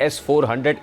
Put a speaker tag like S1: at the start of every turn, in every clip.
S1: S-400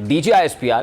S1: DGISPR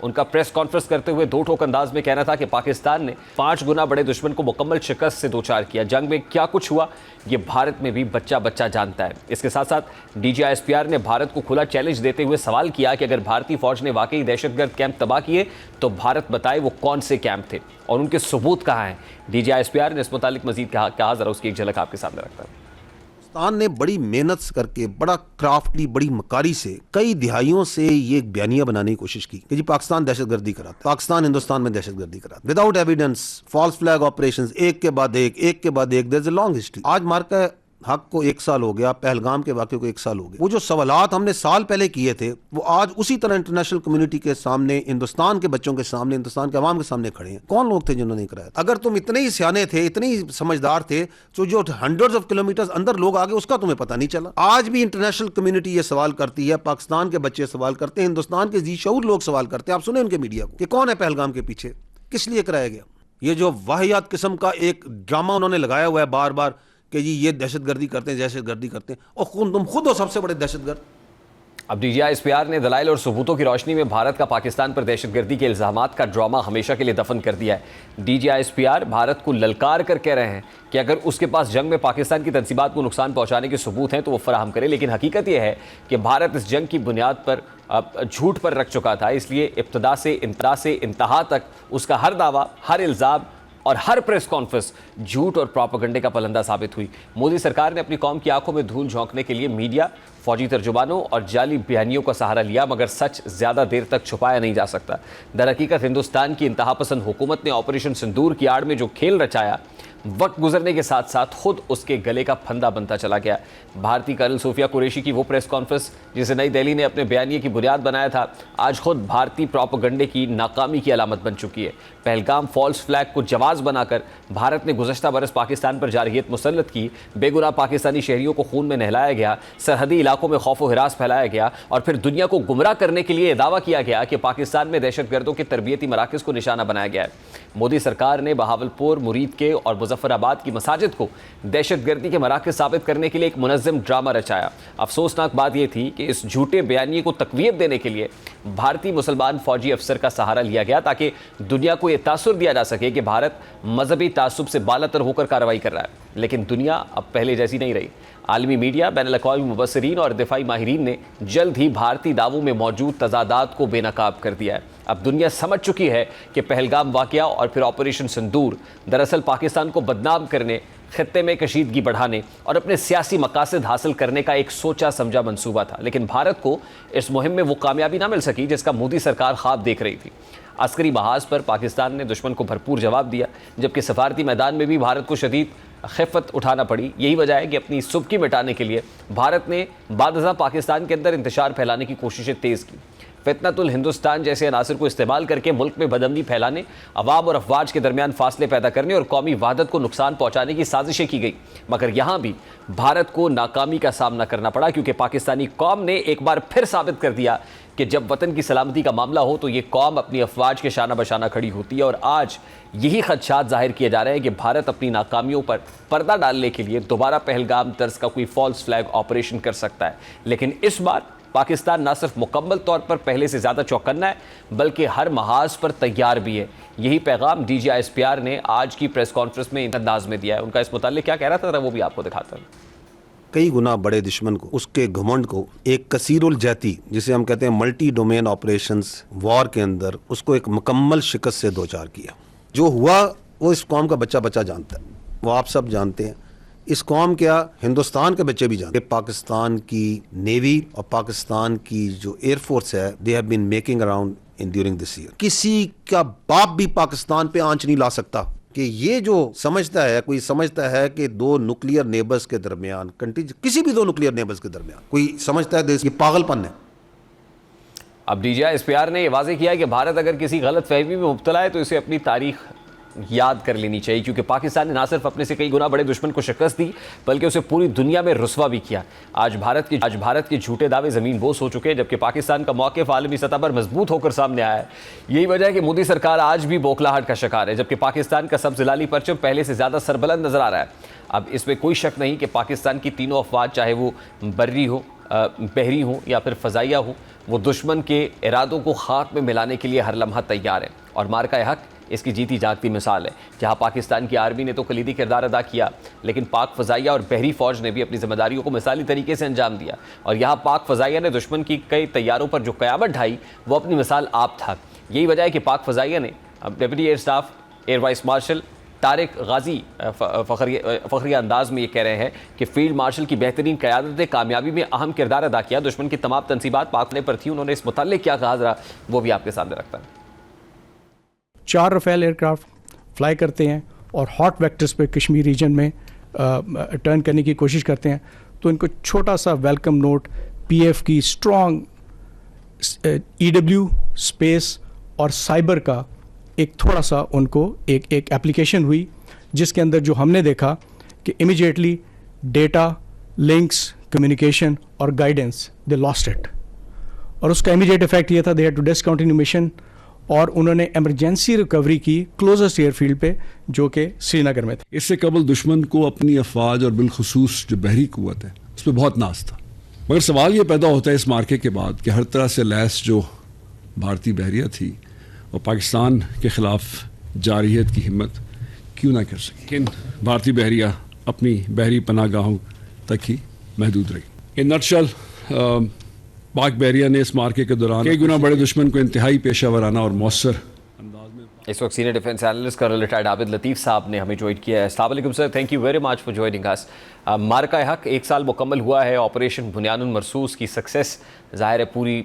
S1: ان کا press conference کرتے ہوئے دو ٹوک انداز میں کہنا تھا کہ پاکستان نے 5 گنا بڑے دشمن کو مکمل شکست سے دوچار کیا. جنگ میں کیا کچھ ہوا یہ بھارت میں بھی بچہ بچہ جانتا ہے. اس کے ساتھ ساتھ DGISPR نے بھارت کو کھلا چیلنج دیتے ہوئے سوال کیا کہ اگر بھارتی فوج نے واقعی دہشت گرد کیمپ تباہ کیے تو بھارت بتائے وہ کون سے کیمپ تھے اور ان کے ثبوت کہاں ہیں. DGISPR نے اس متعلق مزید کہا, ذرا اس کی ایک جھلک آپ کے سامنے رکھتا ہوں.
S2: پاکستان نے بڑی محنت کر کے بڑا کرافٹلی بڑی مکاری سے کئی دہائیوں سے یہ ایک بیانیہ بنانے کی کوشش کی کہ جی پاکستان دہشت گردی کراتا ہے, پاکستان ہندوستان میں دہشت گردی کراتا ہے without evidence, false flag operations ایک کے بعد ایک دیر از اے لانگ ہسٹری. آج مارکا حق کو 1 سال ہو گیا, پہلگام کے واقعے کو 1 سال ہو گیا. وہ جو سوالات ہم نے سال پہلے کیے تھے وہ آج اسی طرح انٹرنیشنل کمیونٹی کے سامنے, ہندوستان کے بچوں کے سامنے, ہندوستان کے عوام کے سامنے کھڑے ہیں. کون لوگ تھے جنہوں نے کرایا؟ اگر تم اتنے ہی سیانے تھے, اتنے ہی سمجھدار تھے, تو جو ہنڈریڈز آف کلومیٹرز اندر لوگ آگے اس کا تمہیں پتہ نہیں چلا. آج بھی انٹرنیشنل کمیونٹی یہ سوال کرتی ہے, پاکستان کے بچے سوال کرتے ہیں, ہندوستان کے ذی شعور لوگ سوال کرتے ہیں. آپ سنیں ان کے میڈیا کو کہ کون ہے پہلگام کے پیچھے, کس لیے کرایا گیا. یہ جو واہیات قسم کا ایک ڈرامہ انہوں نے لگایا ہوا ہے بار بار کہ جی یہ دہشت گردی کرتے ہیں اور تم خود ہو سب سے بڑے دہشت گرد.
S1: اب DGISPR نے دلائل اور ثبوتوں کی روشنی میں بھارت کا پاکستان پر دہشت گردی کے الزامات کا ڈرامہ ہمیشہ کے لیے دفن کر دیا ہے. DGISPR بھارت کو للکار کر کہہ رہے ہیں کہ اگر اس کے پاس جنگ میں پاکستان کی تنصیبات کو نقصان پہنچانے کے ثبوت ہیں تو وہ فراہم کرے. لیکن حقیقت یہ ہے کہ بھارت اس جنگ کی بنیاد پر جھوٹ پر رکھ چکا تھا. اس لیے ابتدا سے انتہا تک اس کا ہر دعویٰ, ہر الزام اور ہر پریس کانفرنس جھوٹ اور پروپیگنڈے کا پلندہ ثابت ہوئی. مودی سرکار نے اپنی قوم کی آنکھوں میں دھول جھونکنے کے لیے میڈیا, فوجی ترجمانوں اور جعلی بیانیوں کا سہارا لیا, مگر سچ زیادہ دیر تک چھپایا نہیں جا سکتا. در حقیقت ہندوستان کی انتہا پسند حکومت نے آپریشن سندور کی آڑ میں جو کھیل رچایا, وقت گزرنے کے ساتھ ساتھ خود اس کے گلے کا پھندا بنتا چلا گیا. بھارتی کرنل صوفیہ قریشی کی وہ پریس کانفرنس جسے نئی دہلی نے اپنے بیانیے کی بنیاد بنایا تھا, آج خود بھارتی پروپیگنڈے کی ناکامی کی علامت بن چکی ہے. پہلگام فالس فلیگ کو جواز بنا کر بھارت نے گزشتہ برس پاکستان پر جارحیت مسلط کی, بے گناہ پاکستانی شہریوں کو خون میں نہلایا گیا, سرحدی علاقوں میں خوف و ہراس پھیلایا گیا اور پھر دنیا کو گمراہ کرنے کے لیے دعویٰ کیا گیا کہ پاکستان میں دہشت گردوں کے تربیتی مراکز کو نشانہ بنایا گیا ہے. مودی سرکار نے بہاولپور, مرید کے اور مظفر آباد کی مساجد کو دہشت گردی کے مراکز ثابت کرنے کے لیے ایک منظم ڈرامہ رچایا. افسوسناک بات یہ تھی کہ اس جھوٹے بیانیے کو تقویت دینے کے لیے بھارتی مسلمان فوجی افسر کا سہارا لیا گیا تاکہ دنیا کو یہ تاثر دیا جا سکے کہ بھارت مذہبی تعصب سے بالاتر ہو کر کارروائی کر رہا ہے. لیکن دنیا اب پہلے جیسی نہیں رہی. عالمی میڈیا, بین الاقوامی مبصرین اور دفاعی ماہرین نے جلد ہی بھارتی دعووں میں موجود تضادات کو بے نقاب کر دیا ہے. اب دنیا سمجھ چکی ہے کہ پہلگام واقعہ اور پھر آپریشن سندور دراصل پاکستان کو بدنام کرنے, خطے میں کشیدگی بڑھانے اور اپنے سیاسی مقاصد حاصل کرنے کا ایک سوچا سمجھا منصوبہ تھا. لیکن بھارت کو اس مہم میں وہ کامیابی نہ مل سکی جس کا مودی سرکار خواب دیکھ رہی تھی. عسکری محاذ پر پاکستان نے دشمن کو بھرپور جواب دیا, جبکہ سفارتی میدان میں بھی بھارت کو شدید خفت اٹھانا پڑی. یہی وجہ ہے کہ اپنی سبکی مٹانے کے لیے بھارت نے بعد ازاں پاکستان کے اندر انتشار پھیلانے کی کوششیں تیز کی. فتنۃ الہندوستان جیسے عناصر کو استعمال کر کے ملک میں بدامنی پھیلانے, عوام اور افواج کے درمیان فاصلے پیدا کرنے اور قومی وحدت کو نقصان پہنچانے کی سازشیں کی گئی. مگر یہاں بھی بھارت کو ناکامی کا سامنا کرنا پڑا, کیونکہ پاکستانی قوم نے ایک بار پھر ثابت کر دیا کہ جب وطن کی سلامتی کا معاملہ ہو تو یہ قوم اپنی افواج کے شانہ بشانہ کھڑی ہوتی ہے. اور آج یہی خدشات ظاہر کیے جا رہے ہیں کہ بھارت اپنی ناکامیوں پر پردہ ڈالنے کے لیے دوبارہ پہلگام طرز کا کوئی فالس فلیگ آپریشن کر سکتا ہے. لیکن اس بار پاکستان نہ صرف مکمل طور پر پہلے سے زیادہ چوکنا ہے بلکہ ہر محاذ پر تیار بھی ہے. یہی پیغام DGISPR نے آج کی پریس کانفرنس میں انداز میں دیا ہے. ان کا اس متعلق کیا کہہ رہا تھا وہ بھی آپ کو دکھاتا ہوں.
S2: کئی گنا بڑے دشمن کو, اس کے گھمنڈ کو, ایک کثیر الجہتی جسے ہم کہتے ہیں ملٹی ڈومین آپریشنز وار کے اندر, اس کو ایک مکمل شکست سے دوچار کیا. جو ہوا وہ اس قوم کا بچہ بچہ جانتا ہے, وہ آپ سب جانتے ہیں. اس قوم کیا ہندوستان کے بچے بھی جانتے ہیں. پاکستان کی نیوی اور پاکستان کی جو ایئر فورس ہے, they have been making around in during this year. کسی کا باپ بھی پاکستان پہ آنچ نہیں لا سکتا کہ یہ جو سمجھتا ہے, کوئی سمجھتا ہے کہ دو نیوکلیئر نیبرز کے درمیان, کسی بھی دو نیوکلیئر نیبرز کے درمیان کوئی سمجھتا ہے یہ پاگل پن ہے.
S1: اب DGISPR نے یہ واضح کیا ہے کہ بھارت اگر کسی غلط فہمی میں مبتلا ہے تو اسے اپنی تاریخ یاد کر لینی چاہیے, کیونکہ پاکستان نے نہ صرف اپنے سے کئی گنا بڑے دشمن کو شکست دی بلکہ اسے پوری دنیا میں رسوا بھی کیا. آج بھارت کے جھوٹے دعوے زمین بوس ہو چکے ہیں, جبکہ پاکستان کا موقف عالمی سطح پر مضبوط ہو کر سامنے آیا ہے. یہی وجہ ہے کہ مودی سرکار آج بھی بوکھلاہٹ کا شکار ہے, جبکہ پاکستان کا سبز ہلالی پرچم پہلے سے زیادہ سربلند نظر آ رہا ہے. اب اس میں کوئی شک نہیں کہ پاکستان کی تینوں افواج, چاہے وہ بری ہو, بحری ہوں یا پھر فضائیہ ہوں, وہ دشمن کے ارادوں کو خاک میں ملانے کے لیے ہر لمحہ تیار ہے، اور مارکہ حق اس کی جیتی جاگتی مثال ہے، جہاں پاکستان کی آرمی نے تو کلیدی کردار ادا کیا، لیکن پاک فضائیہ اور بحری فوج نے بھی اپنی ذمہ داریوں کو مثالی طریقے سے انجام دیا، اور یہاں پاک فضائیہ نے دشمن کی کئی طیاروں پر جو قیامت ڈھائی وہ اپنی مثال آپ تھا۔ یہی وجہ ہے کہ پاک فضائیہ نے deputy air staff air vice marshal Tariq Ghazi فخریہ انداز میں یہ کہہ رہے ہیں کہ فیلڈ مارشل کی بہترین قیادت نے کامیابی میں اہم کردار ادا کیا، دشمن کی تمام تنصیبات پاک پر تھی۔ انہوں نے اس متعلق کیا کہا ذرا وہ بھی آپ کے سامنے رکھتا ہے۔
S3: 4 رفیل ایئر کرافٹ فلائی کرتے ہیں اور ہاٹ ویکٹرز پہ کشمیر ریجن میں ٹرن کرنے کی کوشش کرتے ہیں، تو ان کو چھوٹا سا ویلکم نوٹ پی ایف کی اسٹرانگ ای ڈبلیو اسپیس اور سائبر کا ایک تھوڑا سا ان کو ایک ایپلیکیشن ہوئی، جس کے اندر جو ہم نے دیکھا کہ امیجیٹلی ڈیٹا لنکس کمیونیکیشن اور گائیڈنس دے لاسٹ اٹ، اور اس کا امیجیٹ افیکٹ یہ تھا they had to discontinue mission, اور انہوں نے ایمرجنسی ریکوری کی کلوزسٹ ایئر فیلڈ پہ جو کہ سری نگر میں تھا۔
S4: اس سے قبل دشمن کو اپنی افواج اور بالخصوص جو بحری قوت ہے اس پہ بہت ناز تھا، مگر سوال یہ پیدا ہوتا ہے اس مارکے کے بعد کہ ہر طرح سے لیس جو بھارتی بحریہ تھی اور پاکستان کے خلاف جارحیت کی ہمت کیوں نہ کر سکی، لیکن بھارتی بحریہ اپنی بحری پناہ گاہوں تک ہی محدود رہی۔ ان نٹشل پاک بحریہ نے اس مارکے کے دوران کئی گنا بڑے دشمن کو انتہائی پیشہ ورانہ اور مؤثر انداز میں۔
S1: اس وقت senior defence analyst colonel retired Abid Latif صاحب نے ہمیں جوائن کیا ہے۔ السلام علیکم sir, thank you very much for joining اس۔ مارکہ حق 1 سال مکمل ہوا ہے، آپریشن بنیان المرصوص کی سکسیس ظاہر ہے پوری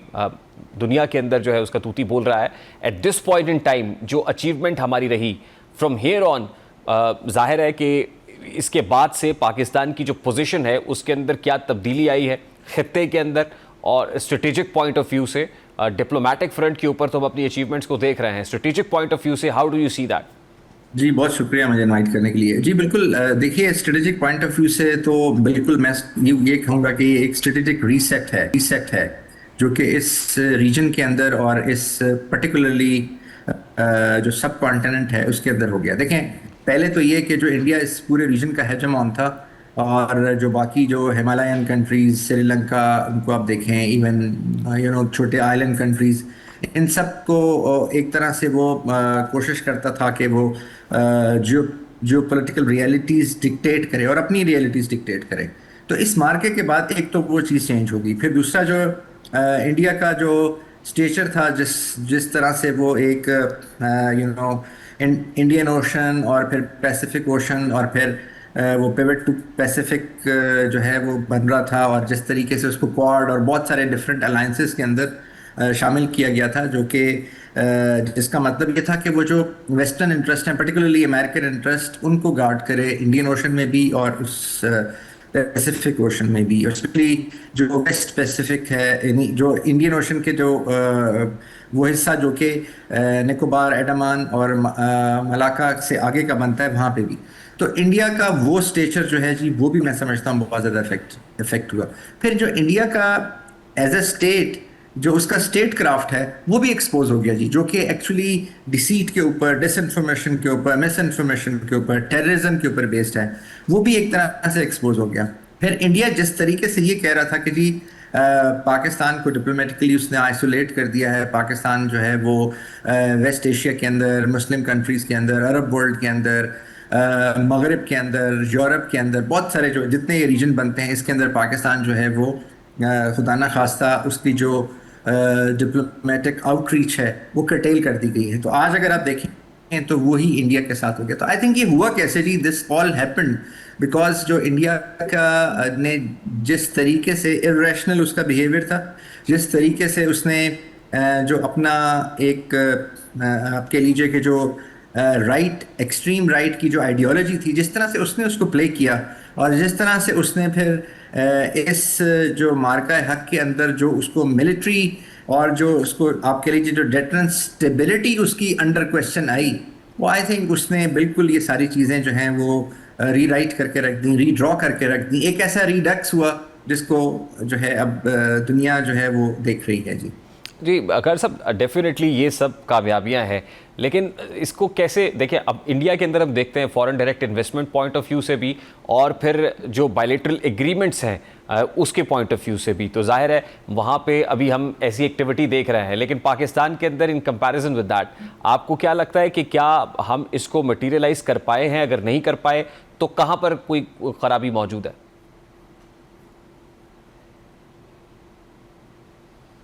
S1: دنیا کے اندر جو ہے اس کا توتی بول رہا ہے۔ At this point in time جو اچیومنٹ ہماری رہی فرام ہیئر آن، ظاہر ہے کہ اس کے بعد سے پاکستان کی جو پوزیشن ہے اس کے اندر کیا تبدیلی آئی ہے خطے کے اندر، اور اسٹریٹجک پوائنٹ آف ویو سے ڈپلومیٹک فرنٹ کے اوپر تو ہم اپنی اچیومنٹس کو دیکھ رہے ہیں، اسٹریٹجک پوائنٹ آف ویو سے how do you see that?
S5: جی بہت شکریہ مجھے انوائٹ کرنے کے لیے۔ جی بالکل، دیکھیے اسٹریٹجک پوائنٹ آف ویو سے تو بالکل میں یہ کہوں گا کہ یہ ایک اسٹریٹجک ریسیٹ ہے جو کہ اس ریجن کے اندر اور اس پرٹیکولرلی جو سب کانٹیننٹ ہے اس کے اندر ہو گیا۔ دیکھیں پہلے تو یہ کہ جو انڈیا اس پورے ریجن کا ہیجمون تھا، اور جو باقی جو ہمالین کنٹریز، سری لنکا، ان کو آپ دیکھیں، ایون چھوٹے آئلینڈ کنٹریز، ان سب کو ایک طرح سے وہ کوشش کرتا تھا کہ وہ جو پولیٹیکل ریئلٹیز ڈکٹیٹ کرے اور اپنی ریئلٹیز ڈکٹیٹ کرے۔ تو اس مارکے کے بعد ایک تو وہ چیز چینج ہوگی، پھر دوسرا جو انڈیا کا جو اسٹیچر تھا، جس طرح سے وہ ایک انڈین اوشن اور پھر پیسیفک اوشن اور پھر وہ پیوٹ ٹو پیسیفک جو ہے وہ بن رہا تھا، اور جس طریقے سے اس کو کوڈ اور بہت سارے ڈفرینٹ الائنسز کے اندر شامل کیا گیا تھا، جو کہ جس کا مطلب یہ تھا کہ وہ جو ویسٹرن انٹرسٹ ہیں، پرٹیکولرلی امریکن انٹرسٹ، ان کو گارڈ کرے انڈین اوشن میں بھی اور اس پیسیفک اوشن میں بھی، اور اسپیشلی جو ویسٹ پیسیفک ہے، جو انڈین اوشن کے جو وہ حصہ جو کہ نکوبار، انڈمان اور ملاکا سے آگے کا بنتا ہے، وہاں پہ بھی۔ تو انڈیا کا وہ اسٹیچر جو ہے جی، وہ بھی میں سمجھتا ہوں بہت زیادہ افیکٹ ہوا۔ پھر جو انڈیا کا ایز اے اسٹیٹ جو اس کا اسٹیٹ کرافٹ ہے وہ بھی ایکسپوز ہو گیا جی، جو کہ ایکچولی ڈیسیٹ کے اوپر، ڈس انفارمیشن کے اوپر، مس انفارمیشن کے اوپر، ٹیررزم کے اوپر بیسڈ ہے، وہ بھی ایک طرح سے ایکسپوز ہو گیا۔ پھر انڈیا جس طریقے سے یہ کہہ رہا تھا کہ جی پاکستان کو ڈپلومیٹکلی اس نے آئسولیٹ کر دیا ہے، پاکستان جو ہے وہ ویسٹ ایشیا کے اندر، مسلم کنٹریز کے اندر، عرب ورلڈ کے اندر، مغرب کے اندر، یورپ کے اندر، بہت سارے جو جتنے یہ ریجن بنتے ہیں اس کے اندر پاکستان جو ہے وہ خدا نہ خواستہ اس کی جو ڈپلومیٹک آؤٹ ریچ ہے وہ کرٹیل کر دی گئی ہے۔ تو آج اگر آپ دیکھیں تو وہی انڈیا کے ساتھ ہو گیا۔ تو آئی تھنک یہ ہوا کیسے جی، دس آل ہیپنڈ بیکاز جو انڈیا کا نے جس طریقے سے ارریشنل اس کا بیہیویئر تھا، جس طریقے سے اس نے جو اپنا ایک آپ کہہ لیجیے کہ جو رائٹ، ایکسٹریم رائٹ کی جو آئیڈیالوجی تھی، جس طرح سے اس نے اس کو پلے کیا، اور جس طرح سے اس نے پھر اس جو مارکہ حق کے اندر جو اس کو ملٹری اور جو اس کو آپ کہہ لیجیے جو ڈیٹرنس اسٹیبلٹی اس کی انڈر کویسچن آئی، وہ آئی تھنک اس نے بالکل یہ ساری چیزیں جو ہیں وہ ری رائٹ کر کے رکھ دیں، ری ڈرا کر کے رکھ دیں۔ ایک ایسا ریڈکس ہوا جس کو جو ہے اب دنیا جو ہے وہ دیکھ رہی ہے جی۔
S1: جی اکر صاحب ڈیفینیٹلی یہ سب کامیابیاں ہیں، لیکن اس کو کیسے دیکھیں؟ اب انڈیا کے اندر ہم دیکھتے ہیں foreign direct investment point of view سے بھی، اور پھر جو بائلیٹرل ایگریمنٹس ہیں اس کے پوائنٹ آف ویو سے بھی، تو ظاہر ہے وہاں پہ ابھی ہم ایسی ایکٹیویٹی دیکھ رہے ہیں، لیکن پاکستان کے اندر ان کمپیریزن ود دیٹ آپ کو کیا لگتا ہے کہ کیا ہم اس کو مٹیریلائز کر پائے ہیں؟ اگر نہیں کر پائے تو کہاں پر کوئی خرابی موجود ہے؟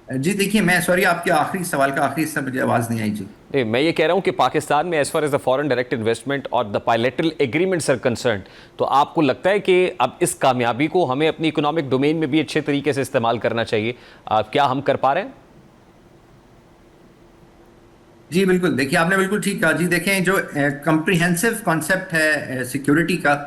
S5: جی دیکھیے، میں سوری آپ کے آخری سوال کا آخری حصہ مجھے آواز نہیں آئی جی.
S1: میں یہ کہہ رہا ہوں کہ پاکستان میں as far as the foreign direct investment اور دا بائلیٹرل ایگریمنٹس آر کنسرنڈ، تو آپ کو لگتا ہے کہ اب اس کامیابی کو ہمیں اپنی اکنامک ڈومین میں بھی اچھے طریقے سے استعمال کرنا چاہیے، کیا ہم کر پا رہے ہیں؟
S5: جی بالکل، دیکھیے آپ نے بالکل ٹھیک کہا. جی دیکھیں، جو کمپریہنسو کانسیپٹ ہے سیکیورٹی کا،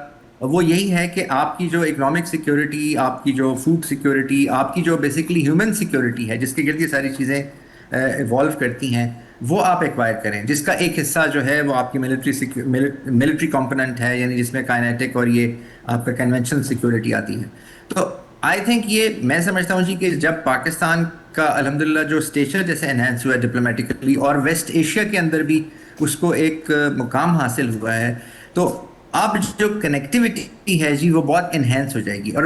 S5: وہ یہی ہے کہ آپ کی جو اکنامک سیکیورٹی، آپ کی جو فوڈ سیکیورٹی، آپ کی جو بیسکلی ہیومن سیکیورٹی ہے جس کے گرد یہ ساری چیزیں ایوالو کرتی ہیں، وہ آپ ایکوائر کریں، جس کا ایک حصہ جو ہے وہ آپ کی ملٹری کمپوننٹ ہے، یعنی جس میں کائنیٹک اور یہ آپ کا کنونشنل سیکیورٹی آتی ہے. تو آئی تھنک یہ میں سمجھتا ہوں جی کہ جب پاکستان کا الحمدللہ جو اسٹیچر جیسے انہینس ہوا ہے ڈپلومیٹکلی، اور ویسٹ ایشیا کے اندر بھی اس کو ایک مقام حاصل ہوا ہے، تو اب جو کنیکٹیوٹی ہے جی وہ بہت انہینس ہو جائے گی. اور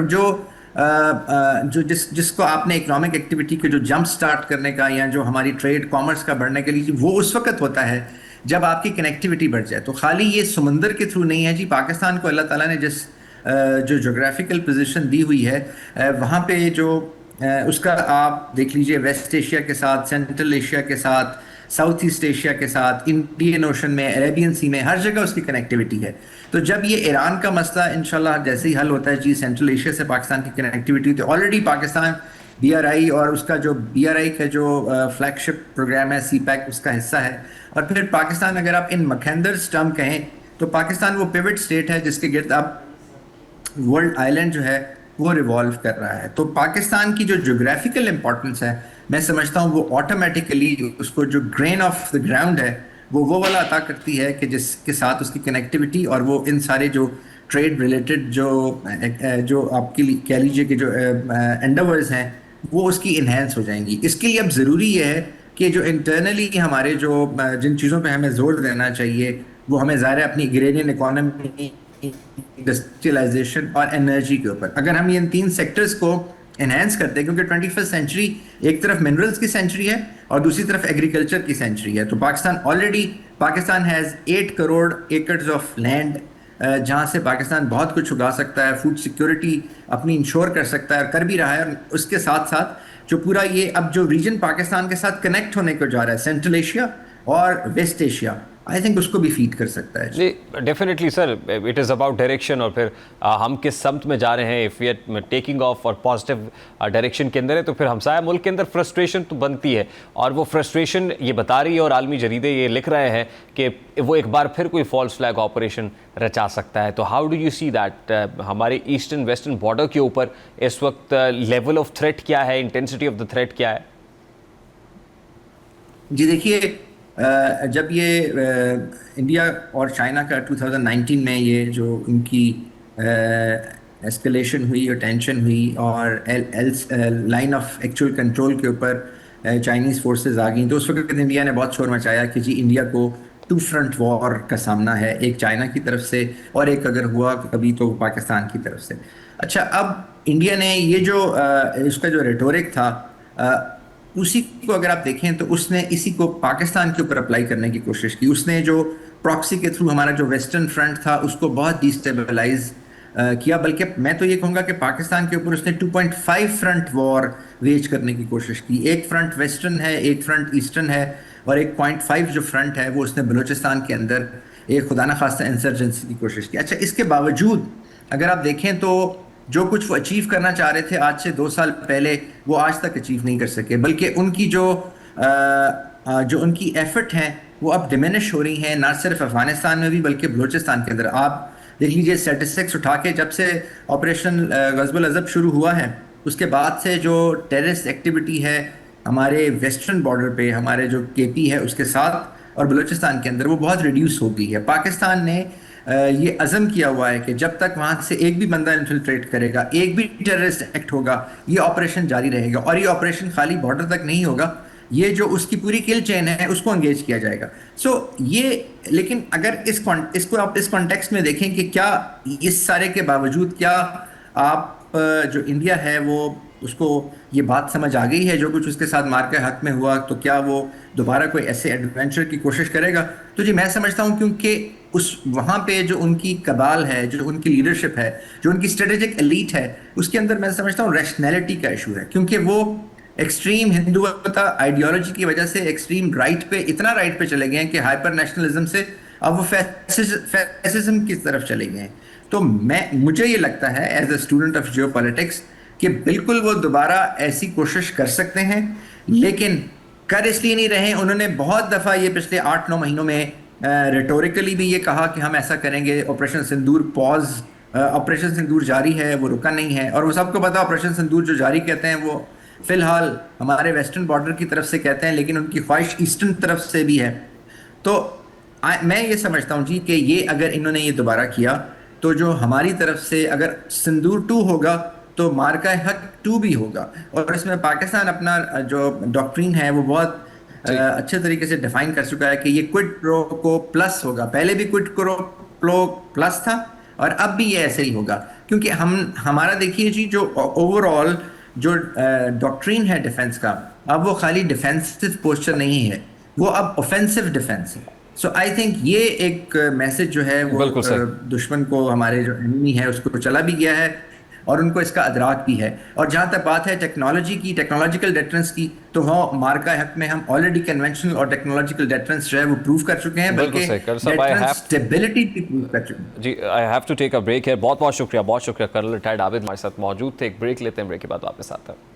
S5: جس کو آپ نے اکنامک ایکٹیویٹی کے جو جمپ سٹارٹ کرنے کا، یا جو ہماری ٹریڈ کامرس کا بڑھنے کے لیے، وہ اس وقت ہوتا ہے جب آپ کی کنیکٹیوٹی بڑھ جائے. تو خالی یہ سمندر کے تھرو نہیں ہے جی. پاکستان کو اللہ تعالیٰ نے جو جغرافیکل پوزیشن دی ہوئی ہے، وہاں پہ جو اس کا آپ دیکھ لیجئے، ویسٹ ایشیا کے ساتھ، سینٹرل ایشیا کے ساتھ، ساؤتھ ایسٹ ایشیا کے ساتھ، انڈین اوشن میں، عربین سی میں، ہر جگہ اس کی کنیکٹیوٹی ہے. تو جب یہ ایران کا مسئلہ انشاءاللہ جیسے ہی حل ہوتا ہے جی، سینٹرل ایشیا سے پاکستان کی کنیکٹیوٹی، تو آلریڈی پاکستان BRI اور اس کا جو BRI کا جو فلیگ شپ پروگرام ہے CPEC، اس کا حصہ ہے. اور پھر پاکستان، اگر آپ ان مکھیندرز ٹرم کہیں تو پاکستان وہ پیوٹ سٹیٹ ہے جس کے گرد اب ورلڈ آئلینڈ جو ہے وہ ریوالو کر رہا ہے. تو پاکستان کی جو جغرافیکل امپورٹنس ہے، میں سمجھتا ہوں وہ آٹومیٹیکلی اس کو جو گرین آف دا گراؤنڈ ہے وہ والا عطا کرتی ہے کہ جس کے ساتھ اس کی کنیکٹیوٹی اور وہ ان سارے جو ٹریڈ ریلیٹڈ جو آپ کے لیے کہہ لیجیے کہ جو انڈیورز ہیں، وہ اس کی انہینس ہو جائیں گی. اس کے لیے اب ضروری یہ ہے کہ جو انٹرنلی ہمارے جو جن چیزوں پہ ہمیں زور دینا چاہیے، وہ ہمیں ظاہر ہے اپنی گرینین اکانومی، انڈسٹریلائزیشن اور انرجی کے اوپر. اگر ہم یہ ان 3 سیکٹرز کو انہینس کرتے ہیں، کیونکہ 21st سینچری ایک طرف منرلز کی سینچری ہے اور دوسری طرف ایگریکلچر کی سینچری ہے. تو Pakistan has 8 crore acres of land, جہاں سے پاکستان بہت کچھ اگا سکتا ہے، فوڈ سیکیورٹی اپنی انشور کر سکتا ہے، اور کر بھی رہا ہے. اور اس کے ساتھ ساتھ جو پورا یہ اب جو ریجن پاکستان کے ساتھ کنیکٹ ہونے کو جا رہا ہے، سینٹرل ایشیا اور ویسٹ ایشیا، آئی تھنک اس کو بھی فیڈ کر سکتا ہے.
S1: جی definitely sir, it is about direction, اور پھر ہم کس سمت میں جا رہے ہیں. If we are taking off اور پازیٹیو ڈائریکشن کے اندر ہے، تو پھر ہمسایہ ملک کے اندر فرسٹریشن تو بنتی ہے، اور وہ فرسٹریشن یہ بتا رہی ہے، اور عالمی جریدے یہ لکھ رہے ہیں کہ وہ ایک بار پھر کوئی فالس فلیگ آپریشن رچا سکتا ہے. تو how do you see that? ہمارے ایسٹرن ویسٹرن بارڈر کے اوپر اس وقت لیول آف تھریٹ کیا ہے، انٹینسٹی آف دا تھریٹ کیا ہے؟
S5: جی دیکھیے، جب یہ انڈیا اور چائنا کا 2019 میں یہ جو ان کی ایسکلیشن ہوئی اور ٹینشن ہوئی، اور لائن آف ایکچوئل کنٹرول کے اوپر چائنیز فورسز آ گئیں، تو اس وقت انڈیا نے بہت شور مچایا کہ جی انڈیا کو 2 فرنٹ وار کا سامنا ہے، ایک چائنا کی طرف سے اور ایک اگر ہوا کبھی تو پاکستان کی طرف سے. اچھا، اب انڈیا نے یہ جو اس کا جو ریٹورک تھا، اسی کو اگر آپ دیکھیں تو اس نے اسی کو پاکستان کے اوپر اپلائی کرنے کی کوشش کی. اس نے جو پراکسی کے تھرو ہمارا جو ویسٹرن فرنٹ تھا اس کو بہت ڈیسٹیبلائز کیا، بلکہ میں تو یہ کہوں گا کہ پاکستان کے اوپر اس نے 2.5 فرنٹ وار ویج کرنے کی کوشش کی. ایک فرنٹ ویسٹرن ہے، ایک فرنٹ ایسٹرن ہے، اور ایک 0.5 جو فرنٹ ہے وہ اس نے بلوچستان کے اندر ایک خدا نخواستہ انسرجنسی کی کوشش کی. اچھا، اس کے باوجود اگر آپ دیکھیں تو جو کچھ وہ اچیو کرنا چاہ رہے تھے آج سے 2 سال پہلے، وہ آج تک اچیو نہیں کر سکے، بلکہ ان کی جو ان کی ایفرٹ ہیں وہ اب ڈیمینش ہو رہی ہیں، نہ صرف افغانستان میں بھی بلکہ بلوچستان کے اندر. آپ دیکھ لیجئے اسٹیٹسٹکس اٹھا کے، جب سے آپریشن غزب العظب شروع ہوا ہے اس کے بعد سے جو ٹیررسٹ ایکٹیویٹی ہے ہمارے ویسٹرن بارڈر پہ، ہمارے جو KP ہے اس کے ساتھ اور بلوچستان کے اندر، وہ بہت ریڈیوس ہو گئی ہے. پاکستان نے یہ عزم کیا ہوا ہے کہ جب تک وہاں سے ایک بھی بندہ انفلٹریٹ کرے گا، ایک بھی ٹیررسٹ ایکٹ ہوگا، یہ آپریشن جاری رہے گا. اور یہ آپریشن خالی بارڈر تک نہیں ہوگا، یہ جو اس کی پوری کل چین ہے اس کو انگیج کیا جائے گا. سو یہ لیکن اگر اس کو آپ اس کانٹیکسٹ میں دیکھیں کہ کیا اس سارے کے باوجود کیا آپ جو انڈیا ہے وہ اس کو یہ بات سمجھ آ گئی ہے جو کچھ اس کے ساتھ مارکا حق میں ہوا, تو کیا وہ دوبارہ کوئی ایسے ایڈونچر کی کوشش کرے گا؟ تو جی میں سمجھتا ہوں کیونکہ وہاں پہ جو ان کی کبال ہے, جو ان کی لیڈرشپ ہے, جو ان کی اسٹریٹجک ایلیٹ ہے, اس کے اندر میں سمجھتا ہوں ریشنلٹی کا ایشو ہے, کیونکہ وہ ایکسٹریم ہندوتا آئیڈیالوجی کی وجہ سے ایکسٹریم رائٹ پہ, اتنا رائٹ پہ چلے گئے ہیں کہ ہائپر نیشنلزم سے اب وہ فیسزم کی طرف چلے گئے ہیں. تو مجھے یہ لگتا ہے as a student of geopolitics کہ بالکل وہ دوبارہ ایسی کوشش کر سکتے ہیں, لیکن کر اس لیے نہیں رہے. انہوں نے بہت دفعہ یہ پچھلے 8-9 مہینوں میں ریٹوریکلی بھی یہ کہا کہ ہم ایسا کریں گے, آپریشن سندور آپریشن سندور جاری ہے, وہ رکا نہیں ہے. اور وہ سب کو پتا آپریشن سندور جو جاری کہتے ہیں وہ فی الحال ہمارے ویسٹرن بارڈر کی طرف سے کہتے ہیں, لیکن ان کی خواہش ایسٹرن طرف سے بھی ہے. تو میں یہ سمجھتا ہوں جی کہ یہ اگر انہوں نے یہ دوبارہ کیا تو جو ہماری طرف سے اگر سندور 2 ہوگا تو مارکا حق 2 بھی ہوگا. اور اس میں پاکستان اپنا جو ڈاکٹرین ہے وہ بہت اچھے طریقے سے ڈیفائن کر چکا ہے کہ یہ کوئڈ پرو کو پلس ہوگا. پہلے بھی کوئڈ پرو پلس تھا اور اب بھی یہ ایسے ہی ہوگا, کیونکہ ہمارا دیکھیے جی جو اوور آل جو ڈاکٹرین ہے ڈیفنس کا, اب وہ خالی ڈیفینسو پوسچر نہیں ہے, وہ اب اوفینسو ڈیفنس ہے. سو آئی تھنک یہ ایک میسج جو ہے وہ دشمن کو, ہمارے جو انمی ہے اس کو چلا بھی گیا ہے اور ان کو اس کا ادراک بھی ہے. اور جہاں تک بات ہے ٹیکنالوجی کی, ٹیکنالوجیکل ڈیٹرنس کی, تو وہ مارکا حق میں ہم آلریڈی کنونشنل اور ٹیکنالوجیکل ڈیٹرنس جو ہے وہ پروف کر چکے ہیں, بلکہ اسٹیبلٹی بھی پروف کر چکے ہیں.
S1: جی I have to take a break ہے. بہت شکریہ کرنل ریٹائرڈ عابد ہمارے ساتھ موجود تھے. ایک بریک لیتے ہیں, بریک کے بعد واپس آتے ہیں.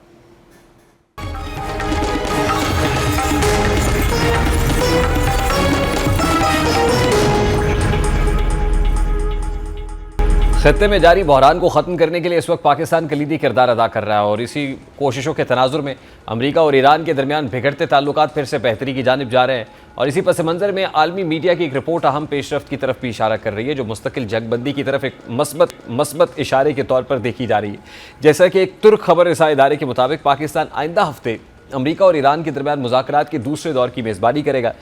S1: خطے میں جاری بحران کو ختم کرنے کے لیے اس وقت پاکستان کلیدی کردار ادا کر رہا ہے, اور اسی کوششوں کے تناظر میں امریکہ اور ایران کے درمیان بگڑتے تعلقات پھر سے بہتری کی جانب جا رہے ہیں. اور اسی پس منظر میں عالمی میڈیا کی ایک رپورٹ اہم پیش رفت کی طرف بھی اشارہ کر رہی ہے, جو مستقل جنگ بندی کی طرف ایک مثبت اشارے کے طور پر دیکھی جا رہی ہے. جیسا کہ ایک ترک خبر رساں ادارے کے مطابق پاکستان آئندہ ہفتے امریکہ اور ایران کے درمیان مذاکرات کے دوسرے دور کی میزبانی کرے گا.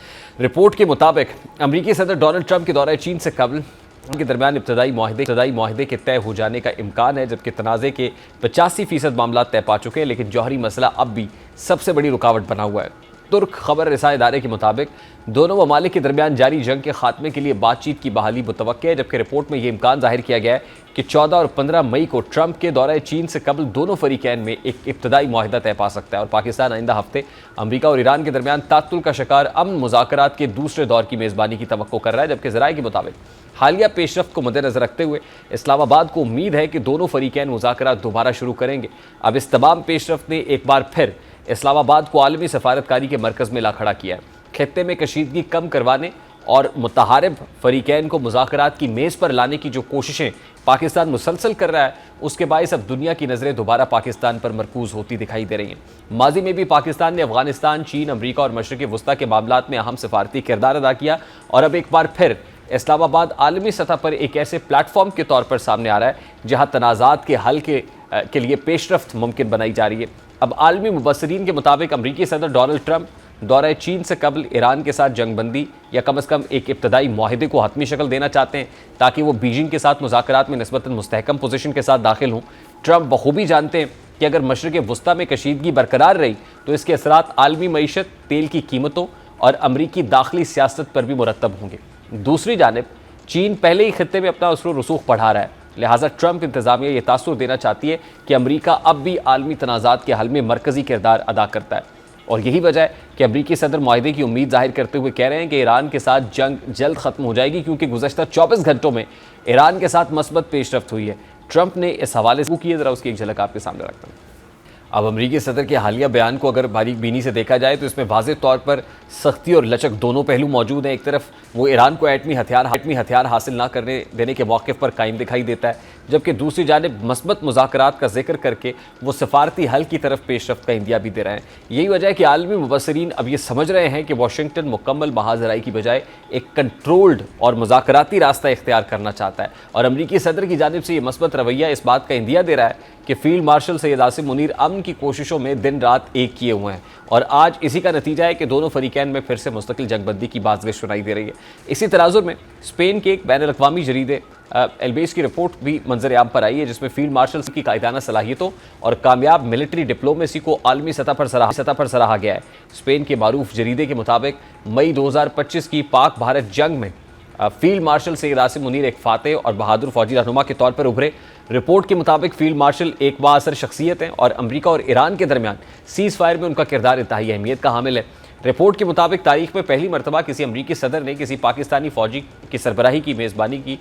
S1: رپورٹ کے مطابق امریکی صدر ڈونلڈ ٹرمپ کے دورہ چین سے قبل ان کے درمیان ابتدائی معاہدے کے طے ہو جانے کا امکان ہے, جبکہ تنازع کے 85% معاملات طے پا چکے ہیں, لیکن جوہری مسئلہ اب بھی سب سے بڑی رکاوٹ بنا ہوا ہے. ترک خبر رساں ادارے کے مطابق دونوں ممالک کے درمیان جاری جنگ کے خاتمے کے لیے بات چیت کی بحالی متوقع ہے, جبکہ رپورٹ میں یہ امکان ظاہر کیا گیا ہے کہ 14 اور 15 مئی کو ٹرمپ کے دورہ چین سے قبل دونوں فریقین میں ایک ابتدائی معاہدہ طے پا سکتا ہے. اور پاکستان آئندہ ہفتے امریکہ اور ایران کے درمیان تعطل کا شکار امن مذاکرات کے دوسرے دور کی میزبانی کی توقع کر رہا ہے, جبکہ ذرائع کے مطابق حالیہ پیش رفت کو مد نظر رکھتے ہوئے اسلام آباد کو امید ہے کہ دونوں فریقین مذاکرات دوبارہ شروع کریں گے. اب اس تمام پیش رفت نے ایک بار پھر اسلام آباد کو عالمی سفارتکاری کے مرکز میں لا کھڑا کیا ہے. خطے میں کشیدگی کم کروانے اور متحارب فریقین کو مذاکرات کی میز پر لانے کی جو کوششیں پاکستان مسلسل کر رہا ہے, اس کے باعث اب دنیا کی نظریں دوبارہ پاکستان پر مرکوز ہوتی دکھائی دے رہی ہیں. ماضی میں بھی پاکستان نے افغانستان, چین, امریکہ اور مشرق وسطیٰ کے معاملات میں اہم سفارتی کردار ادا کیا, اور اب ایک بار پھر اسلام آباد عالمی سطح پر ایک ایسے پلیٹ فارم کے طور پر سامنے آ رہا ہے جہاں تنازعات کے حل کے لیے پیش رفت ممکن بنائی جا رہی ہے. اب عالمی مبصرین کے مطابق امریکی صدر ڈونلڈ ٹرمپ دورہ چین سے قبل ایران کے ساتھ جنگ بندی یا کم از کم ایک ابتدائی معاہدے کو حتمی شکل دینا چاہتے ہیں, تاکہ وہ بیجنگ کے ساتھ مذاکرات میں نسبتاً مستحکم پوزیشن کے ساتھ داخل ہوں. ٹرمپ بخوبی جانتے ہیں کہ اگر مشرق وسطیٰ میں کشیدگی برقرار رہی تو اس کے اثرات عالمی معیشت, تیل کی قیمتوں اور امریکی داخلی سیاست پر بھی مرتب ہوں گے. دوسری جانب چین پہلے ہی خطے میں اپنا اثر و رسوخ بڑھا رہا ہے, لہٰذا ٹرمپ انتظامیہ یہ تاثر دینا چاہتی ہے کہ امریکہ اب بھی عالمی تنازعات کے حل میں مرکزی کردار ادا کرتا ہے. اور یہی وجہ ہے کہ امریکی صدر معاہدے کی امید ظاہر کرتے ہوئے کہہ رہے ہیں کہ ایران کے ساتھ جنگ جلد ختم ہو جائے گی, کیونکہ گزشتہ 24 گھنٹوں میں ایران کے ساتھ مثبت پیش رفت ہوئی ہے. ٹرمپ نے اس حوالے سے کی ہے, ذرا اس کی ایک جھلک آپ کے سامنے رکھتا ہوں. اب امریکی صدر کے حالیہ بیان کو اگر باریک بینی سے دیکھا جائے تو اس میں واضح طور پر سختی اور لچک دونوں پہلو موجود ہیں. ایک طرف وہ ایران کو ایٹمی ہتھیار حاصل نہ کرنے دینے کے موقف پر قائم دکھائی دیتا ہے, جبکہ دوسری جانب مثبت مذاکرات کا ذکر کر کے وہ سفارتی حل کی طرف پیش رفت کا اندیا بھی دے رہے ہیں۔ یہی وجہ ہے کہ عالمی مبصرین اب یہ سمجھ رہے ہیں کہ واشنگٹن مکمل محاذرائی کی بجائے ایک کنٹرولڈ اور مذاکراتی راستہ اختیار کرنا چاہتا ہے، اور امریکی صدر کی جانب سے یہ مثبت رویہ اس بات کا اندیا دے رہا ہے کہ فیلڈ مارشل سید عاصم منیر امن کی کوششوں میں دن رات ایک کیے ہوئے ہیں، اور آج اسی کا نتیجہ ہے کہ دونوں فریقین میں پھر سے مستقل جنگ بندی کی بازگشت سنائی دے رہی ہے۔ اسی تناظر میں اسپین کے ایک بین الاقوامی جریدے ایلبیس کی رپورٹ بھی منظر عام پر آئی ہے، جس میں فیلڈ مارشل کی قائدانہ صلاحیتوں اور کامیاب ملٹری ڈپلومیسی کو عالمی سطح پر سراہا گیا ہے۔ اسپین کے معروف جریدے کے مطابق مئی 2025 کی پاک بھارت جنگ میں فیلڈ مارشل سید عاصم منیر ایک فاتح اور بہادر فوجی رہنما کے طور پر ابھرے۔ رپورٹ کے مطابق فیلڈ مارشل ایک بااثر شخصیت ہیں اور امریکہ اور ایران کے درمیان سیز فائر میں ان کا کردار انتہائی اہمیت کا حامل ہے۔ رپورٹ کے مطابق تاریخ میں پہلی مرتبہ کسی امریکی صدر نے کسی پاکستانی فوجی کی سربراہی کی میزبانی کی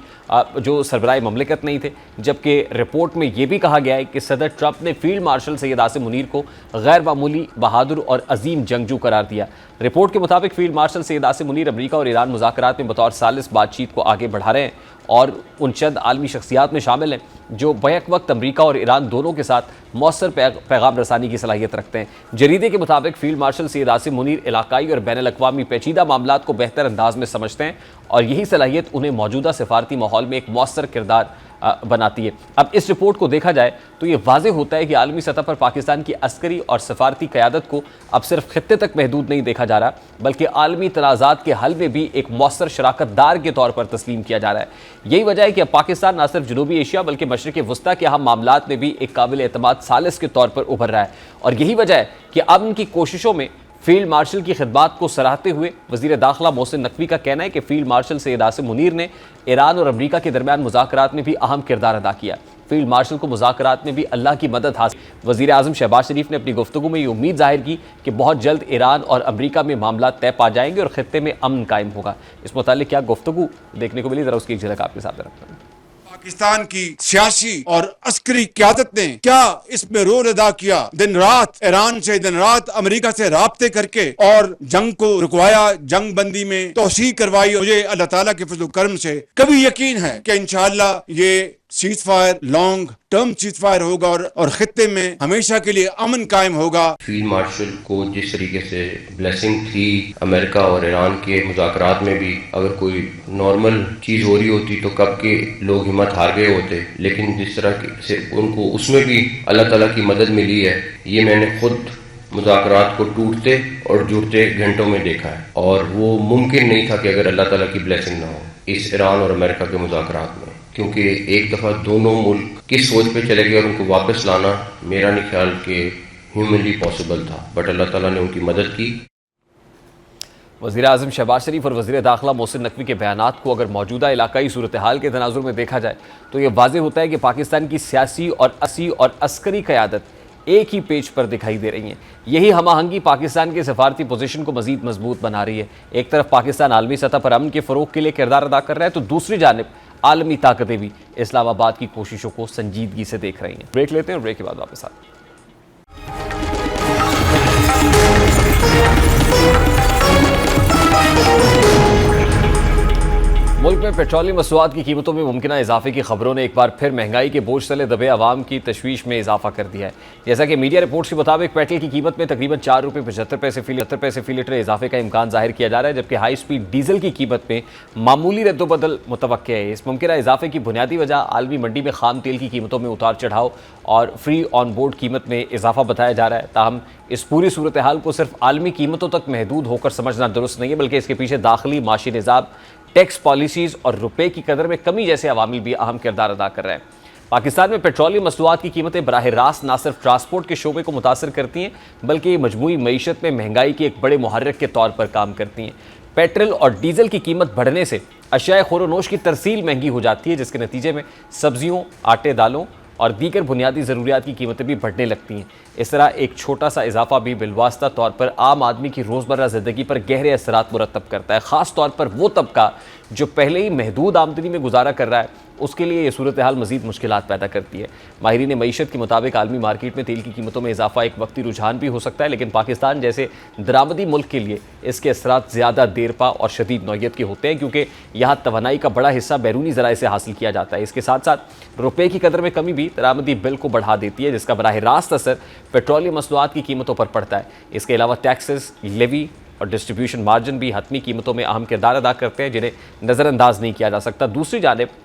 S1: جو سربراہ مملکت نہیں تھے، جبکہ رپورٹ میں یہ بھی کہا گیا ہے کہ صدر ٹرمپ نے فیلڈ مارشل سید عاصم منیر کو غیر معمولی، بہادر اور عظیم جنگجو قرار دیا۔ رپورٹ کے مطابق فیلڈ مارشل سید عاصم منیر امریکہ اور ایران مذاکرات میں بطور ثالث بات چیت کو آگے بڑھا رہے ہیں اور ان چند عالمی شخصیات میں شامل ہیں جو بیک وقت امریکہ اور ایران دونوں کے ساتھ مؤثر پیغام رسانی کی صلاحیت رکھتے ہیں۔ جریدے کے مطابق فیلڈ مارشل سید عاصم منیر علاقائی اور بین الاقوامی پیچیدہ معاملات کو بہتر انداز میں سمجھتے ہیں، اور یہی صلاحیت انہیں موجودہ سفارتی ماحول میں ایک مؤثر کردار بناتی ہے۔ اب اس رپورٹ کو دیکھا جائے تو یہ واضح ہوتا ہے کہ عالمی سطح پر پاکستان کی عسکری اور سفارتی قیادت کو اب صرف خطے تک محدود نہیں دیکھا جا رہا، بلکہ عالمی تنازعات کے حل میں بھی ایک مؤثر شراکت دار کے طور پر تسلیم کیا جا رہا ہے۔ یہی وجہ ہے کہ اب پاکستان نہ صرف جنوبی ایشیا بلکہ مشرق وسطیٰ کے اہم معاملات میں بھی ایک قابل اعتماد ثالث کے طور پر ابھر رہا ہے، اور یہی وجہ ہے کہ اب ان کی کوششوں میں فیلڈ مارشل کی خدمات کو سراہتے ہوئے وزیر داخلہ محسن نقوی کا کہنا ہے کہ فیلڈ مارشل سید عاصم منیر نے ایران اور امریکہ کے درمیان مذاکرات میں بھی اہم کردار ادا کیا۔ فیلڈ مارشل کو مذاکرات میں بھی اللہ کی مدد حاصل۔ وزیر اعظم شہباز شریف نے اپنی گفتگو میں یہ امید ظاہر کی کہ بہت جلد ایران اور امریکہ میں معاملات طے پا جائیں گے اور خطے میں امن قائم ہوگا۔ اس متعلق کیا گفتگو دیکھنے کو ملی، ذرا اس کی ایک جھلک آپ کے ساتھ رکھتا ہوں۔
S6: پاکستان کی سیاسی اور عسکری قیادت نے کیا اس میں رول ادا کیا، دن رات ایران سے، دن رات امریکہ سے رابطے کر کے اور جنگ کو رکوایا، جنگ بندی میں توسیع کروائی۔ مجھے اللہ تعالیٰ کے فضل و کرم سے کبھی یقین ہے کہ انشاءاللہ یہ cease fire long term cease fire ہوگا اور خطے میں ہمیشہ کے لیے امن قائم ہوگا۔
S7: فیلڈ مارشل کو جس طریقے سے بلیسنگ تھی امریکہ اور ایران کے مذاکرات میں بھی، اگر کوئی نارمل چیز ہو رہی ہوتی تو کب کے لوگ ہمت ہار گئے ہوتے، لیکن جس طرح سے ان کو اس میں بھی اللہ تعالیٰ کی مدد ملی ہے، یہ میں نے خود مذاکرات کو ٹوٹتے اور جڑتے گھنٹوں میں دیکھا ہے، اور وہ ممکن نہیں تھا کہ اگر اللہ تعالیٰ کی بلیسنگ نہ ہو اس ایران اور امریکہ کے مذاکرات میں، کیونکہ ایک دفعہ دونوں ملک کس سوچ پہ چلے گئے اور ان کو واپس لانا میرا نہیں خیال کہ ہیومنلی پاسبل تھا، بٹ اللہ تعالیٰ نے ان کی مدد کی۔
S1: وزیر اعظم شہباز شریف اور وزیر داخلہ محسن نقوی کے بیانات کو اگر موجودہ علاقائی صورتحال کے تناظر میں دیکھا جائے تو یہ واضح ہوتا ہے کہ پاکستان کی سیاسی اور عسکری قیادت ایک ہی پیج پر دکھائی دے رہی ہیں۔ یہی ہم آہنگی پاکستان کے سفارتی پوزیشن کو مزید مضبوط بنا رہی ہے۔ ایک طرف پاکستان عالمی سطح پر امن کے فروغ کے لیے کردار ادا کر رہا ہے تو دوسری جانب عالمی طاقتیں بھی اسلام آباد کی کوششوں کو سنجیدگی سے دیکھ رہی ہیں۔ بریک لیتے ہیں اور بریک کے بعد واپس آتے ہیں۔ ملک میں پیٹرولیم مصنوعات کی قیمتوں میں ممکنہ اضافے کی خبروں نے ایک بار پھر مہنگائی کے بوجھ تلے دبے عوام کی تشویش میں اضافہ کر دیا ہے۔ جیسا کہ میڈیا رپورٹس کے مطابق پیٹرول کی قیمت میں تقریباً 4 روپے 75 پیسے فی لیٹر اضافے کا امکان ظاہر کیا جا رہا ہے، جبکہ ہائی سپیڈ ڈیزل کی قیمت میں معمولی رد و بدل متوقع ہے۔ اس ممکنہ اضافے کی بنیادی وجہ عالمی منڈی میں خام تیل کی قیمتوں میں اتار چڑھاؤ اور فری آن بورڈ قیمت میں اضافہ بتایا جا رہا ہے۔ تاہم اس پوری صورتحال کو صرف عالمی قیمتوں تک محدود ہو کر سمجھنا درست نہیں ہے، بلکہ اس کے پیچھے داخلی معاشی نظام، ٹیکس پالیسیز اور روپے کی قدر میں کمی جیسے عوامل بھی اہم کردار ادا کر رہے ہیں۔ پاکستان میں پیٹرولیم مصنوعات کی قیمتیں براہ راست نہ صرف ٹرانسپورٹ کے شعبے کو متاثر کرتی ہیں بلکہ یہ مجموعی معیشت میں مہنگائی کے ایک بڑے محرک کے طور پر کام کرتی ہیں۔ پیٹرول اور ڈیزل کی قیمت بڑھنے سے اشیاء خور و نوش کی ترسیل مہنگی ہو جاتی ہے، جس کے نتیجے میں سبزیوں، آٹے، دالوں اور دیگر بنیادی ضروریات کی قیمتیں بھی بڑھنے لگتی ہیں۔ اس طرح ایک چھوٹا سا اضافہ بھی بالواسطہ طور پر عام آدمی کی روزمرہ زندگی پر گہرے اثرات مرتب کرتا ہے، خاص طور پر وہ طبقہ جو پہلے ہی محدود آمدنی میں گزارا کر رہا ہے اس کے لیے یہ صورتحال مزید مشکلات پیدا کرتی ہے۔ ماہرین معیشت کے مطابق عالمی مارکیٹ میں تیل کی قیمتوں میں اضافہ ایک وقتی رجحان بھی ہو سکتا ہے، لیکن پاکستان جیسے درآمدی ملک کے لیے اس کے اثرات زیادہ دیر پا اور شدید نوعیت کے ہوتے ہیں، کیونکہ یہاں توانائی کا بڑا حصہ بیرونی ذرائع سے حاصل کیا جاتا ہے۔ اس کے ساتھ ساتھ روپے کی قدر میں کمی بھی درآمدی بل کو بڑھا دیتی ہے، جس کا براہ راست اثر پیٹرولیم مصنوعات کی قیمتوں پر پڑتا ہے۔ اس کے علاوہ ٹیکسز، لیوی اور ڈسٹریبیوشن مارجن بھی حتمی قیمتوں میں اہم کردار ادا کرتے ہیں، جنہیں نظر انداز نہیں کیا جا سکتا۔ دوسری جانب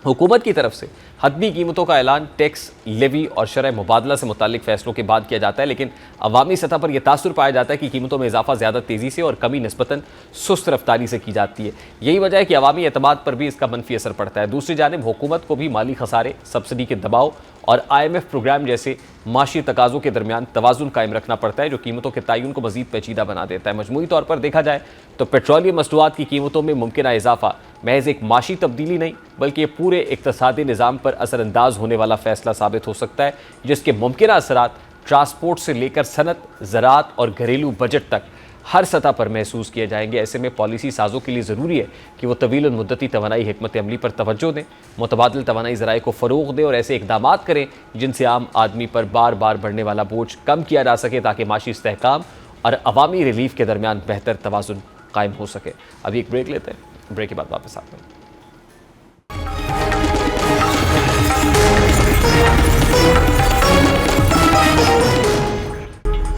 S1: حکومت کی طرف سے حتمی قیمتوں کا اعلان ٹیکس، لیوی اور شرح مبادلہ سے متعلق فیصلوں کے بعد کیا جاتا ہے، لیکن عوامی سطح پر یہ تاثر پایا جاتا ہے کہ قیمتوں میں اضافہ زیادہ تیزی سے اور کمی نسبتاً سست رفتاری سے کی جاتی ہے۔ یہی وجہ ہے کہ عوامی اعتماد پر بھی اس کا منفی اثر پڑتا ہے۔ دوسری جانب حکومت کو بھی مالی خسارے، سبسڈی کے دباؤ اور IMF پروگرام جیسے معاشی تقاضوں کے درمیان توازن قائم رکھنا پڑتا ہے، جو قیمتوں کے تعین کو مزید پیچیدہ بنا دیتا ہے۔ مجموعی طور پر دیکھا جائے تو پیٹرولیم مصنوعات کی قیمتوں میں ممکنہ اضافہ محض ایک معاشی تبدیلی نہیں بلکہ یہ پورے اقتصادی نظام پر اثر انداز ہونے والا فیصلہ ثابت ہو سکتا ہے، جس کے ممکنہ اثرات ٹرانسپورٹ سے لے کر صنعت، زراعت اور گھریلو بجٹ تک ہر سطح پر محسوس کیے جائیں گے۔ ایسے میں پالیسی سازوں کے لیے ضروری ہے کہ وہ طویل المدتی توانائی حکمت عملی پر توجہ دیں، متبادل توانائی ذرائع کو فروغ دیں اور ایسے اقدامات کریں جن سے عام آدمی پر بار بار بڑھنے والا بوجھ کم کیا جا سکے، تاکہ معاشی استحکام اور عوامی ریلیف کے درمیان بہتر توازن قائم ہو سکے۔ ابھی ایک بریک لیتے ہیں، بریک کے بعد واپس آتے ہیں۔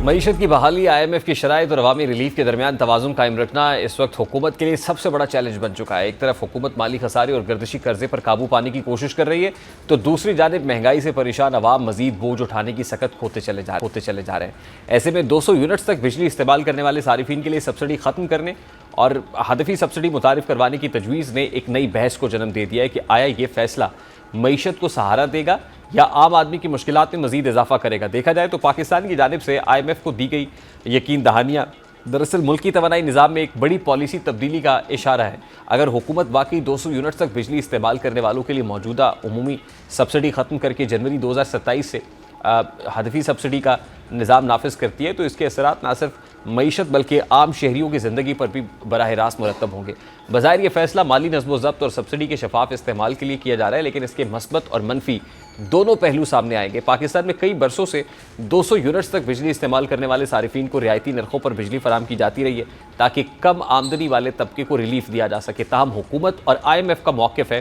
S1: معیشت کی بحالی، IMF کی شرائط اور عوامی ریلیف کے درمیان توازن قائم رکھنا اس وقت حکومت کے لیے سب سے بڑا چیلنج بن چکا ہے۔ ایک طرف حکومت مالی خسارے اور گردشی قرضے پر قابو پانے کی کوشش کر رہی ہے، تو دوسری جانب مہنگائی سے پریشان عوام مزید بوجھ اٹھانے کی سکت ہوتے چلے جا رہے ہیں۔ ایسے میں 200 یونٹس تک بجلی استعمال کرنے والے صارفین کے لیے سبسڈی ختم کرنے اور ہدفی سبسڈی متعارف کروانے کی تجویز نے ایک نئی بحث کو جنم دے دیا ہے کہ آیا یہ فیصلہ معیشت کو سہارا دے گا یا عام آدمی کی مشکلات میں مزید اضافہ کرے گا۔ دیکھا جائے تو پاکستان کی جانب سے IMF کو دی گئی یقین دہانیاں دراصل ملکی توانائی نظام میں ایک بڑی پالیسی تبدیلی کا اشارہ ہے۔ اگر حکومت واقعی 200 یونٹس تک بجلی استعمال کرنے والوں کے لیے موجودہ عمومی سبسڈی ختم کر کے جنوری 2027 سے ہدفی سبسڈی کا نظام نافذ کرتی ہے، تو اس کے اثرات نہ صرف معیشت بلکہ عام شہریوں کی زندگی پر بھی براہ راست مرتب ہوں گے۔ بظاہر یہ فیصلہ مالی نظم و ضبط اور سبسڈی کے شفاف استعمال کے لیے کیا جا رہا ہے، لیکن اس کے مثبت اور منفی دونوں پہلو سامنے آئیں گے۔ پاکستان میں کئی برسوں سے 200 یونٹس تک بجلی استعمال کرنے والے صارفین کو رعایتی نرخوں پر بجلی فراہم کی جاتی رہی ہے تاکہ کم آمدنی والے طبقے کو ریلیف دیا جا سکے۔ تاہم حکومت اور IMF کا موقف ہے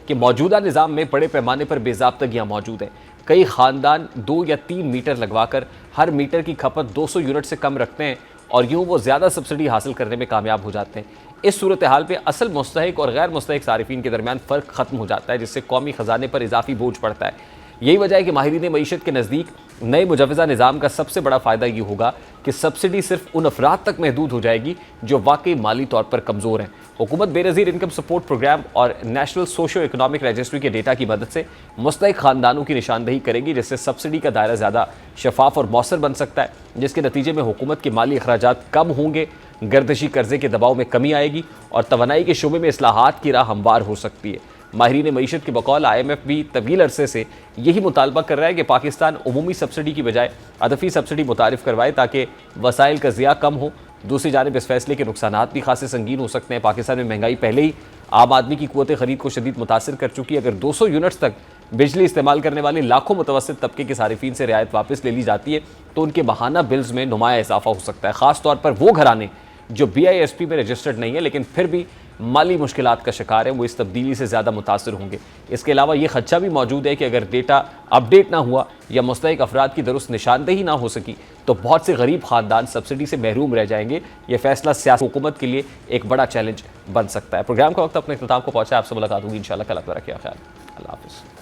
S1: کہ موجودہ نظام میں بڑے پیمانے پر بے ضابطگیاں موجود ہیں۔ کئی خاندان 2 یا 3 میٹر لگوا کر ہر میٹر کی کھپت 200 یونٹ سے کم رکھتے ہیں اور یوں وہ زیادہ سبسڈی حاصل کرنے میں کامیاب ہو جاتے ہیں۔ اس صورتحال پہ اصل مستحق اور غیر مستحق صارفین کے درمیان فرق ختم ہو جاتا ہے، جس سے قومی خزانے پر اضافی بوجھ پڑتا ہے۔ یہی وجہ ہے کہ ماہرین معیشت کے نزدیک نئے مجوزہ نظام کا سب سے بڑا فائدہ یہ ہوگا کہ سبسڈی صرف ان افراد تک محدود ہو جائے گی جو واقعی مالی طور پر کمزور ہیں۔ حکومت بے نظیر انکم سپورٹ پروگرام اور نیشنل سوشو اکنامک رجسٹری کے ڈیٹا کی مدد سے مستحق خاندانوں کی نشاندہی کرے گی، جس سے سبسڈی کا دائرہ زیادہ شفاف اور مؤثر بن سکتا ہے، جس کے نتیجے میں حکومت کے مالی اخراجات کم ہوں گے، گردشی قرضے کے دباؤ میں کمی آئے گی اور توانائی کے شعبے میں اصلاحات کی راہ ہموار ہو سکتی ہے۔ ماہرین معیشت کے بقول IMF بھی طویل عرصے سے یہی مطالبہ کر رہا ہے کہ پاکستان عمومی سبسڈی کی بجائے ہدفی سبسڈی متعارف کروائے تاکہ وسائل کا ضیاع کم ہو۔ دوسری جانب اس فیصلے کے نقصانات بھی خاصے سنگین ہو سکتے ہیں۔ پاکستان میں مہنگائی پہلے ہی عام آدمی کی قوت خرید کو شدید متاثر کر چکی ہے۔ اگر 200 یونٹس تک بجلی استعمال کرنے والے لاکھوں متوسط طبقے کے صارفین سے رعایت واپس لے لی جاتی ہے تو ان کے ماہانہ بلز میں نمایاں اضافہ ہو سکتا ہے، خاص طور پر وہ گھرانے جو BISP میں رجسٹرڈ نہیں ہے لیکن پھر بھی مالی مشکلات کا شکار ہیں، وہ اس تبدیلی سے زیادہ متاثر ہوں گے۔ اس کے علاوہ یہ خدشہ بھی موجود ہے کہ اگر ڈیٹا اپ ڈیٹ نہ ہوا یا مستحق افراد کی درست نشاندہی نہ ہو سکی تو بہت سے غریب خاندان سبسڈی سے محروم رہ جائیں گے۔ یہ فیصلہ سیاسی حکومت کے لیے ایک بڑا چیلنج بن سکتا ہے۔ پروگرام کا وقت اپنے اختتام کو پہنچا ہے، آپ سے ملاقات ہوگی انشاءاللہ کل۔ آپ کا رکھیے خیال، اللہ حافظ۔